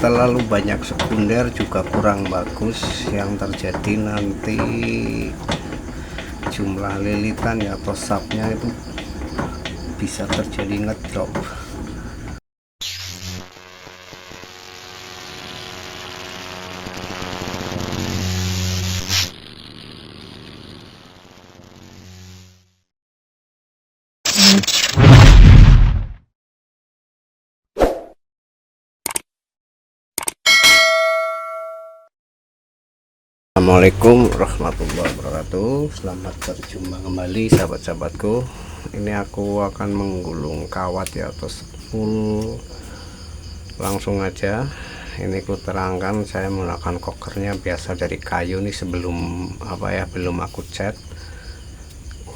terlalu banyak sekunder juga kurang bagus. Yang terjadi nanti jumlah lilitan ya atau sapnya itu bisa terjadi ngedrop. Assalamualaikum warahmatullahi wabarakatuh. Selamat berjumpa kembali sahabat-sahabatku. Ini aku akan menggulung kawat ya atau spool. Langsung aja. Ini ku terangkan saya menggunakan kokernya biasa dari kayu nih sebelum belum aku cat.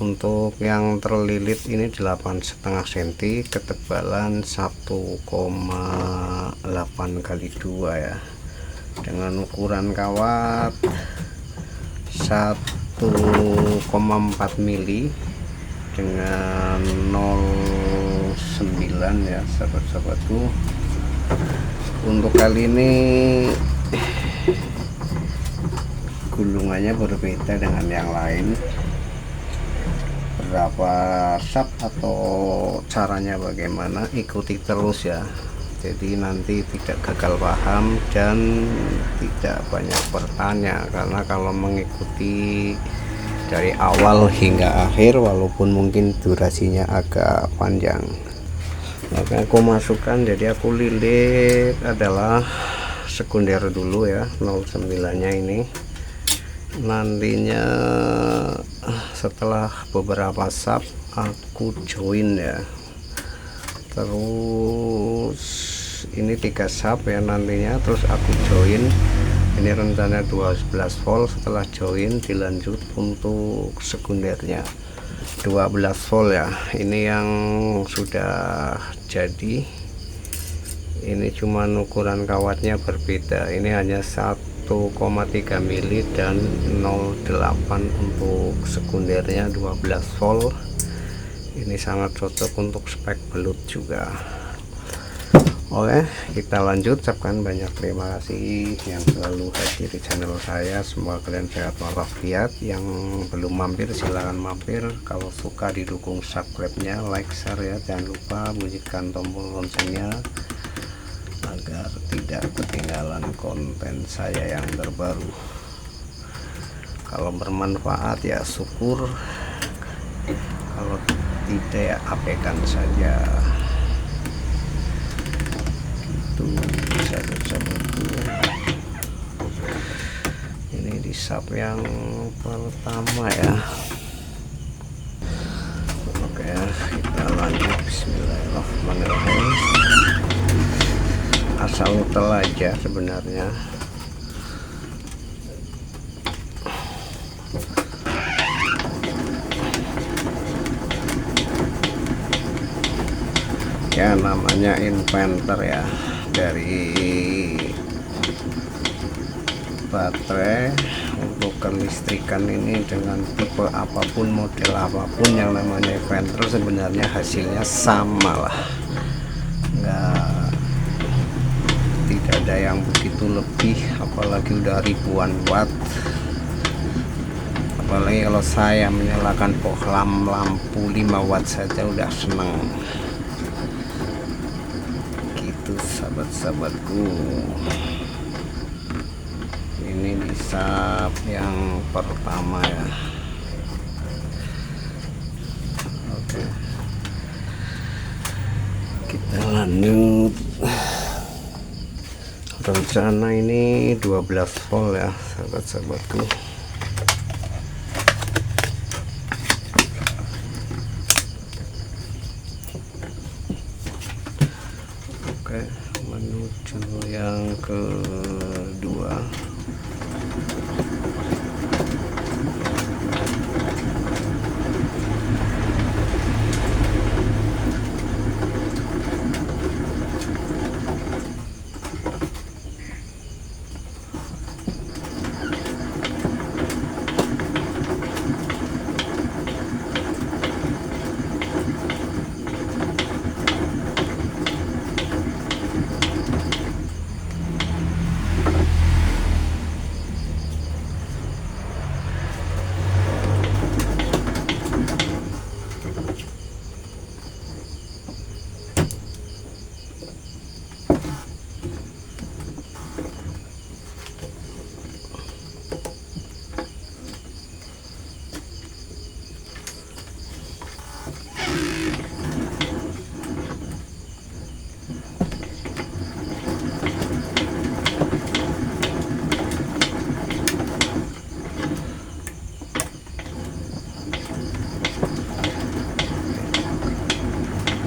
Untuk yang terlilit ini 8,5 cm, ketebalan 1,8 kali 2 ya. Dengan ukuran kawat 1,4 mili dengan 0,9 ya sahabat-sahabatku. Untuk kali ini gulungannya berbeda dengan yang lain. Berapa sap atau caranya bagaimana, ikuti terus ya. Jadi nanti tidak gagal paham dan tidak banyak bertanya, karena kalau mengikuti dari awal hingga akhir walaupun mungkin durasinya agak panjang. Oke, aku masukkan, jadi aku lilit adalah sekunder dulu ya, 0,9 nya ini. Nantinya setelah beberapa sap aku join ya. Terus ini 3 sap ya nantinya, terus aku join. Ini rencana 12 volt. Setelah join dilanjut untuk sekundernya 12 volt ya. Ini yang sudah jadi. Ini cuma ukuran kawatnya berbeda. Ini hanya 1,3 mili dan 0,8 untuk sekundernya 12 volt. Ini sangat cocok untuk spek belut juga. Oke, kita lanjut. Ucapkan banyak terima kasih yang selalu hadir di channel saya. Semoga kalian sehat walafiat. Yang belum mampir silahkan mampir. Kalau suka didukung subscribe-nya, like, share ya. Jangan lupa bunyikan tombol loncengnya agar tidak ketinggalan konten saya yang terbaru. Kalau bermanfaat ya syukur, kalau tidak ya abaikan saja. Gitu sahabat-sahabatku. Ini di sap yang pertama ya. Oke, kita lanjut. Bismillahirrahmanirrahim. Asal utel aja sebenarnya. Ya namanya inverter ya, dari baterai untuk kelistrikan ini dengan tipe apapun, model apapun, yang namanya inverter sebenarnya hasilnya sama lah, tidak ada yang begitu lebih, apalagi udah ribuan watt. Apalagi kalau saya menyalakan bohlam lampu 5 watt saja udah seneng. Gitu sahabat-sahabatku. Ini di sap yang pertama ya. Oke, kita lanjut. Rencana ini 12 volt ya sahabat-sahabatku. Oke, menuju yang kedua.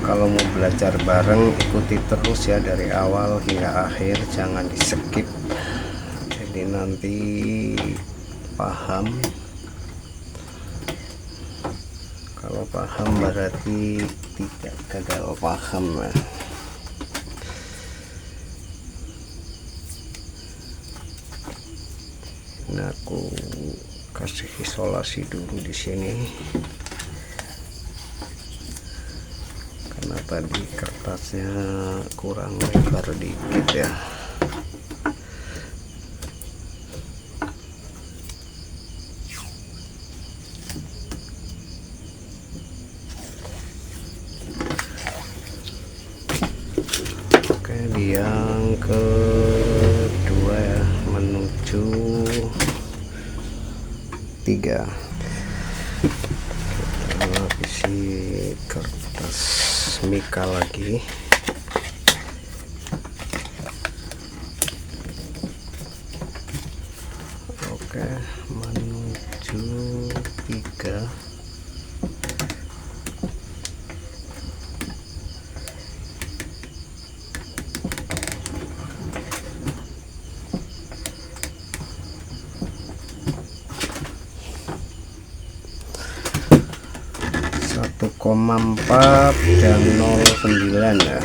Kalau mau belajar bareng, ikuti terus ya dari awal hingga akhir, jangan di skip, jadi nanti paham. Kalau paham berarti tidak gagal paham ya. Ini aku kasih isolasi dulu di sini karena tadi kertasnya kurang lebar dikit ya. Oke, di yang kedua ya, menuju 3 kita lapisi kertas mika lagi. Oke, menuju 3. Koma 4 dan 09 ya.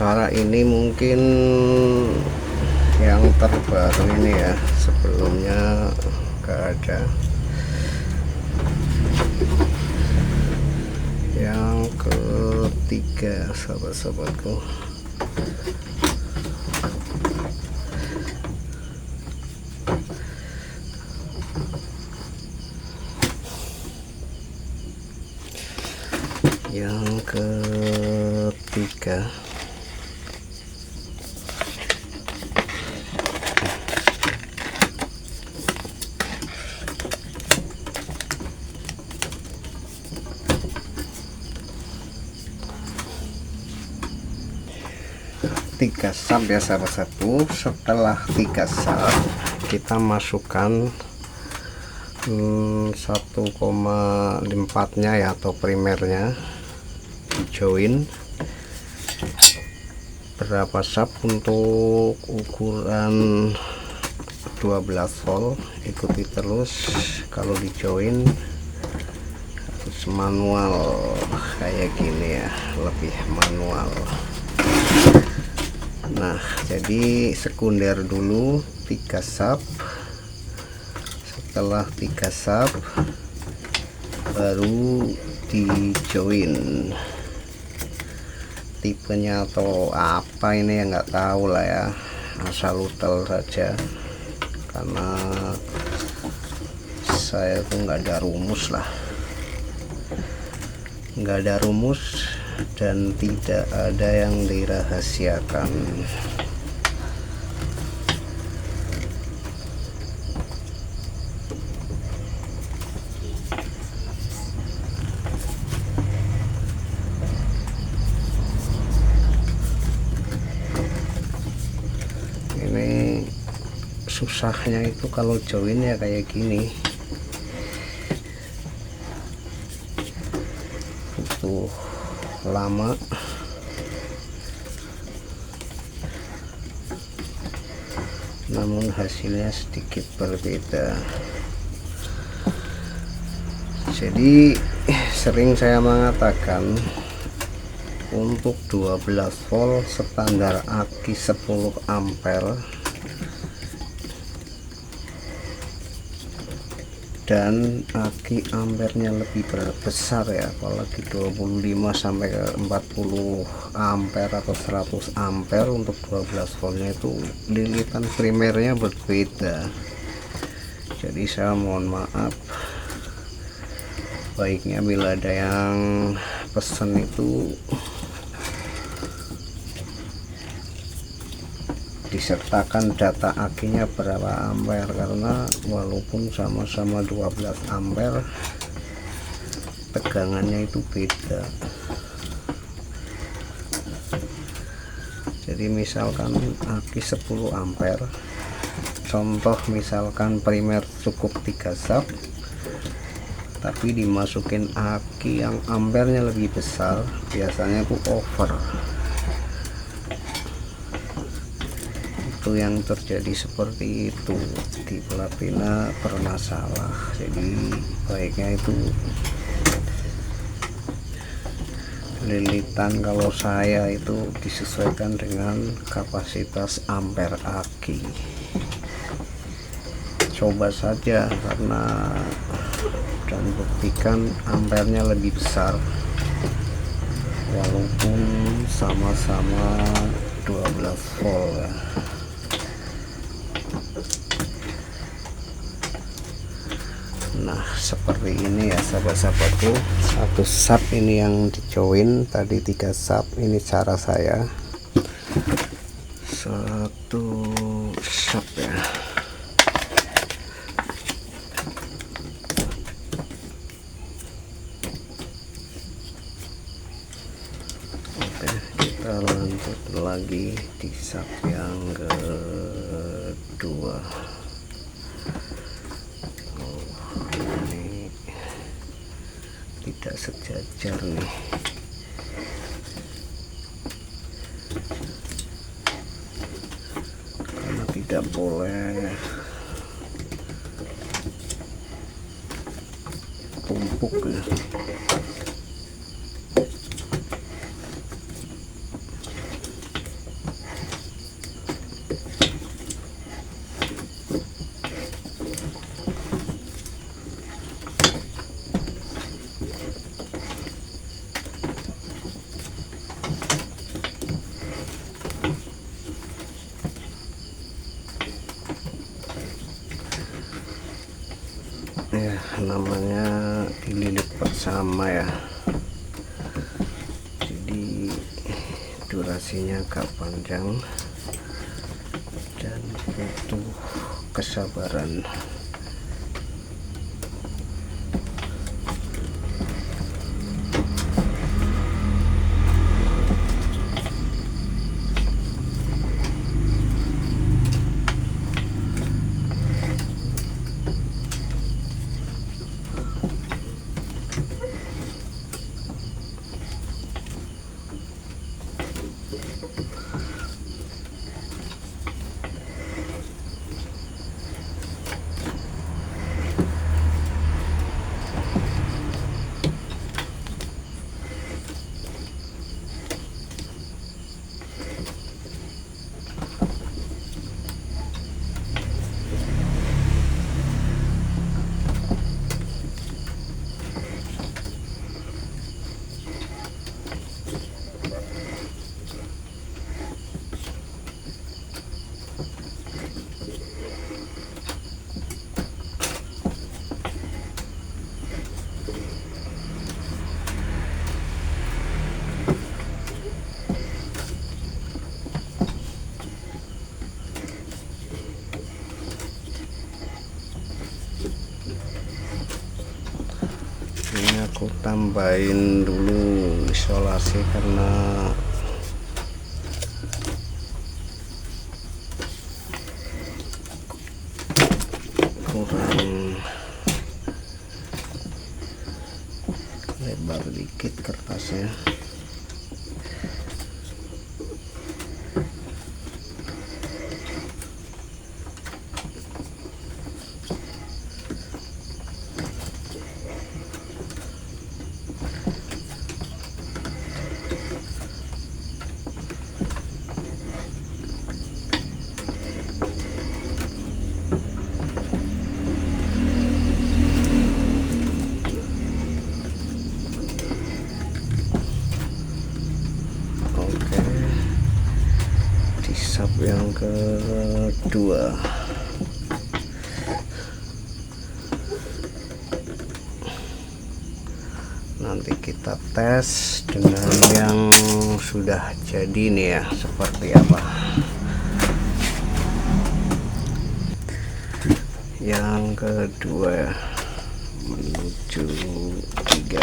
Suara ini mungkin yang terbaru ini ya, sebelumnya gak ada. Yang ketiga sahabat-sahabatku, yang ketiga tiga sub ya sahabat satu. Setelah 3 sub kita masukkan 1,4 nya ya, atau primernya, join berapa sub untuk ukuran 12 volt. Ikuti terus. Kalau di join harus manual kayak gini ya, lebih manual. Nah, jadi sekunder dulu 3 sub. Setelah 3 sub baru di join. Tipenya atau apa ini ya nggak tahu lah ya, asal utel saja karena saya tuh nggak ada rumus lah, nggak ada rumus dan tidak ada yang dirahasiakan. Ini susahnya itu kalau join ya kayak gini, butuh lama. Namun hasilnya sedikit berbeda. Jadi sering saya mengatakan untuk 12 volt standar aki 10 ampere dan aki ampernya lebih besar ya, apalagi 25 sampai ke 40 ampere atau 100 ampere. Untuk 12 voltnya itu lilitan primernya berbeda. Jadi saya mohon maaf, baiknya bila ada yang pesen itu disertakan data akinya berapa ampere, karena walaupun sama-sama 12 ampere tegangannya itu beda. Jadi misalkan aki 10 ampere, contoh misalkan primer cukup 3 sub, tapi dimasukin aki yang ampernya lebih besar, biasanya itu over. Itu yang terjadi seperti itu di Pelapina, pernah salah. Jadi baiknya itu lilitan kalau saya itu disesuaikan dengan kapasitas ampere aki. Coba saja karena dan buktikan ampernya lebih besar walaupun sama-sama 12 volt ya. Nah seperti ini ya sahabat-sahabatku, satu sub ini yang dijoin tadi 3 sub. Ini cara saya satu sub ya. Oke, kita lanjut lagi di sub yang kedua. Tidak sejajar nih, karena tidak boleh tumpuk ya. Ya namanya dililit bersama ya, jadi durasinya agak panjang dan butuh kesabaran. Ini aku tambahin dulu isolasi karena kurang lebar dikit kertasnya. kedua. Nanti kita tes dengan yang sudah jadi nih ya, seperti apa. Yang kedua menuju 3.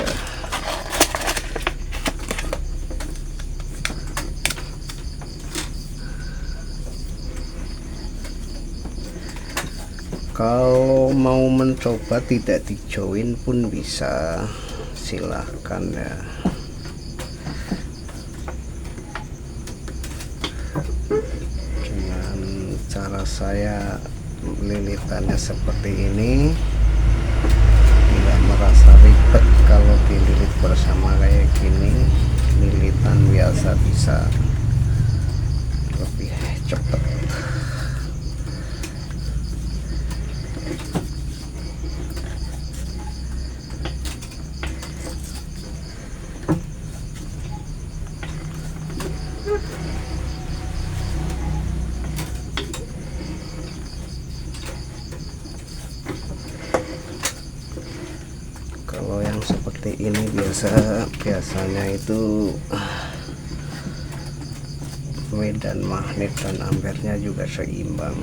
Kalau mau mencoba tidak di join pun bisa, silahkan ya. Dengan cara saya lilitannya seperti ini, tidak merasa ribet kalau dililit bersama kayak gini. Lilitan biasa bisa lebih cepat. Kalau yang seperti ini biasanya itu medan magnet dan ampernya juga seimbang.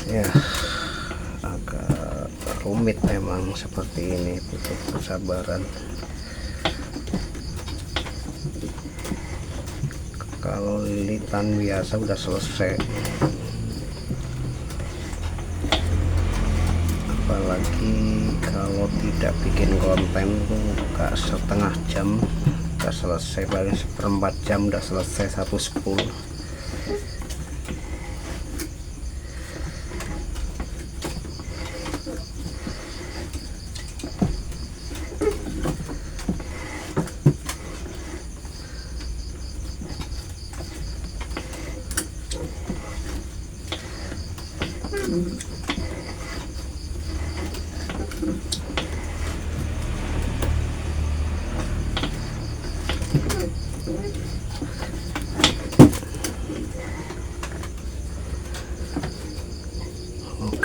Ya, agak rumit memang seperti ini, butuh kesabaran. Kalau lilitan biasa udah selesai, apalagi kalau tidak bikin konten tuh gak setengah jam udah selesai, paling 1/4 jam udah selesai 1 spool.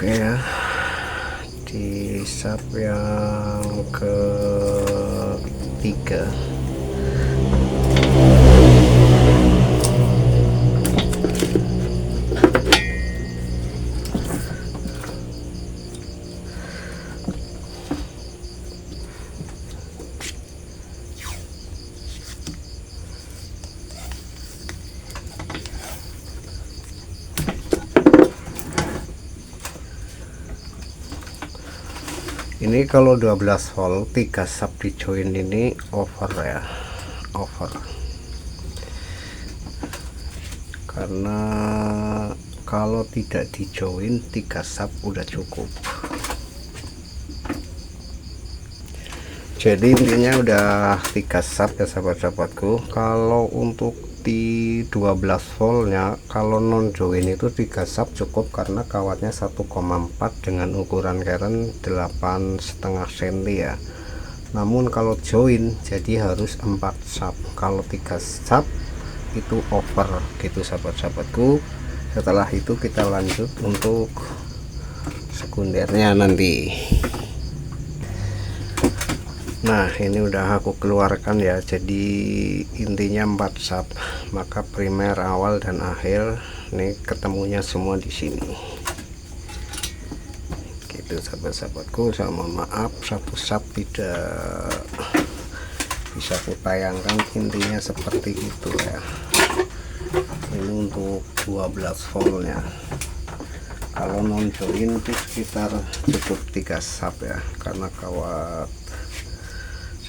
Oke ya, di sub yang ketiga. Ini kalau 12 volt 3 sub di join ini over ya, over. Karena kalau tidak di join 3 sub udah cukup. Jadi intinya udah 3 sub ya sahabat-sahabatku. Kalau untuk di 12 voltnya, kalau non join itu 3 sub cukup karena kawatnya 1,4 dengan ukuran keren 8,5 cm ya. Namun kalau join jadi harus 4 sub. Kalau 3 sub itu over gitu sahabat-sahabatku. Setelah itu kita lanjut untuk sekundernya nanti. Nah, ini udah aku keluarkan ya. Jadi intinya 4 sub, maka primer, awal dan akhir nih ketemunya semua di sini. Gitu sahabat-sahabatku. Sama maaf satu sub tidak bisa aku tayangkan, intinya seperti itu ya. Ini untuk 12 voltnya. Kalau non join itu sekitar cukup 3 sub ya, karena kawat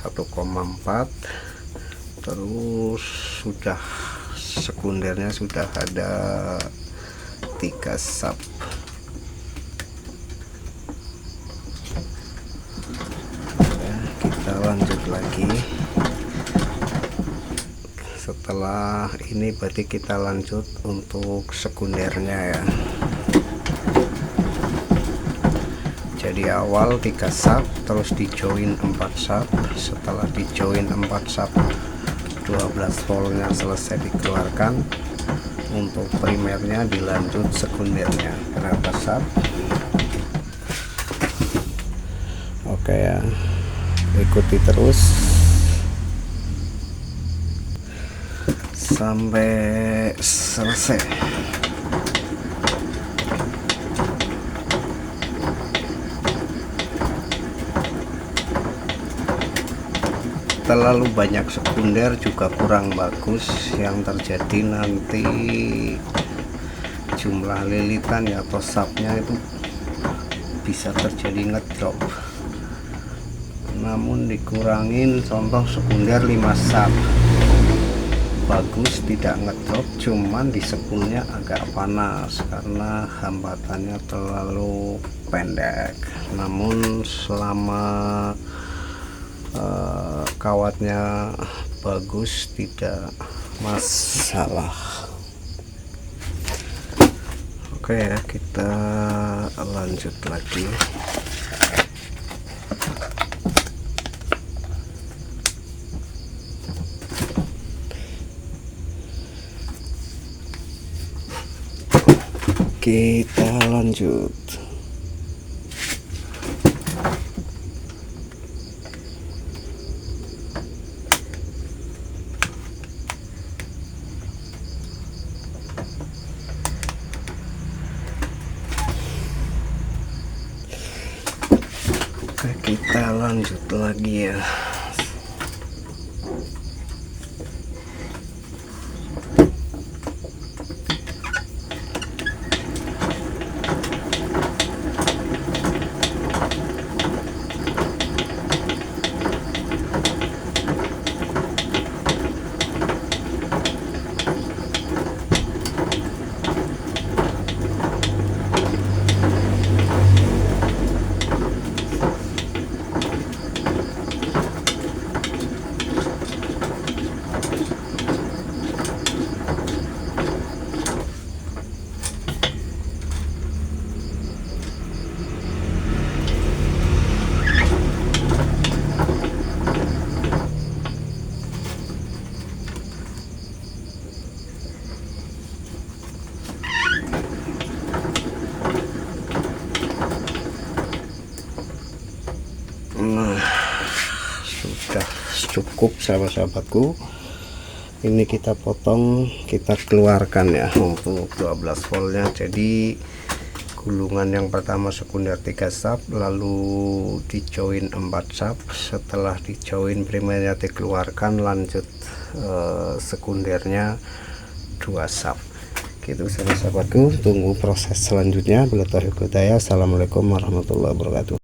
1,4, terus sudah sekundernya sudah ada 3 sub. Ya, kita lanjut lagi. Setelah ini berarti kita lanjut untuk sekundernya ya. Jadi awal 3 sub, terus di join 4 sub. Setelah di join 4 sub, 12 voltnya selesai dikeluarkan. Untuk primernya dilanjut sekundernya. Berapa sub? Oke ya, ikuti terus sampai selesai. Terlalu banyak sekunder juga kurang bagus, yang terjadi nanti jumlah lilitan ya atau subnya itu bisa terjadi ngedrop. Namun dikurangin, contoh sekunder 5 sub bagus, tidak ngedrop, cuman di sepulnya agak panas karena hambatannya terlalu pendek. Namun selama kawatnya bagus tidak masalah. Oke ya, kita lanjut lagi. Kita lanjut. Oke, kita lanjut lagi ya. Nah, sudah cukup sahabat-sahabatku. Ini kita potong, kita keluarkan ya untuk 12 voltnya. Jadi gulungan yang pertama sekunder 3 sub, lalu di join 4 sub. Setelah di join primernya dikeluarkan, lanjut sekundernya 2 sub. Gitu sahabat-sahabatku, tunggu proses selanjutnya. Bila taufiq hidayah. Assalamualaikum warahmatullahi wabarakatuh.